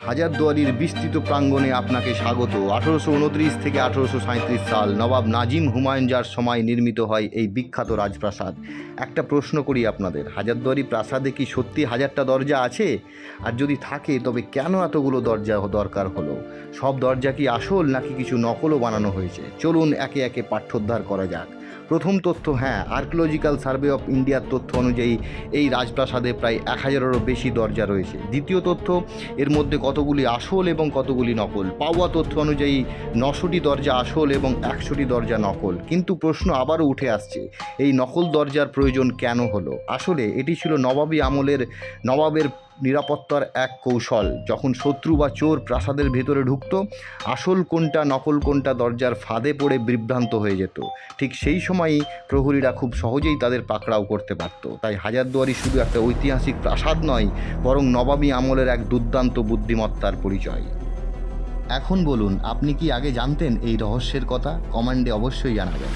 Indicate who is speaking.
Speaker 1: হাজারদুয়ারির বিস্তৃত প্রাঙ্গণে আপনাকে স্বাগত। 1829 থেকে 1837 সাল নবাব নাজিম হুমায়ুন যার সময় নির্মিত হয় এই বিখ্যাত রাজপ্রাসাদ। একটা প্রশ্ন করি আপনাদের, হাজারদুয়ারি প্রাসাদে কি সত্যি 1000টা দরজা আছে? আর যদি থাকে তবে কেন এতগুলো দরজা দরকার হলো? সব দরজা কি আসল নাকি কিছু নকলও বানানো হয়েছে? চলুন একে একে পাঠ্যোদ্ধার করা যাক। প্রথম তথ্য, হ্যাঁ, আর্কিওলজিক্যাল সার্ভে অফ ইন্ডিয়ার তথ্য অনুযায়ী এই রাজপ্রাসাদে প্রায় 1000-এরও বেশি দরজা রয়েছে। দ্বিতীয় তথ্য, এর মধ্যে কতগুলি আসল এবং কতগুলি নকল। পাওয়া তথ্য অনুযায়ী 900টি দরজা আসল এবং 100টি দরজা নকল। কিন্তু প্রশ্ন আবারও উঠে আসছে, এই নকল দরজার প্রয়োজন কেন হলো? আসলে এটি ছিল নবাবের নিরাপত্তার এক কৌশল। যখন শত্রু বা চোর প্রাসাদের ভেতরে ঢুকত, আসল কোনটা নকল কোনটা দরজার ফাঁদে পড়ে বিভ্রান্ত হয়ে যেত। ঠিক সেই সময়ই প্রহরীরা খুব সহজেই তাদের পাকড়াও করতে পারত। তাই হাজারদুয়ারি শুধু একটা ঐতিহাসিক প্রাসাদ নয়, বরং নবাবী আমলের এক দুর্দান্ত বুদ্ধিমত্তার পরিচয়। এখন বলুন, আপনি কি আগে জানতেন এই রহস্যের কথা? কমেন্টে অবশ্যই জানাবেন।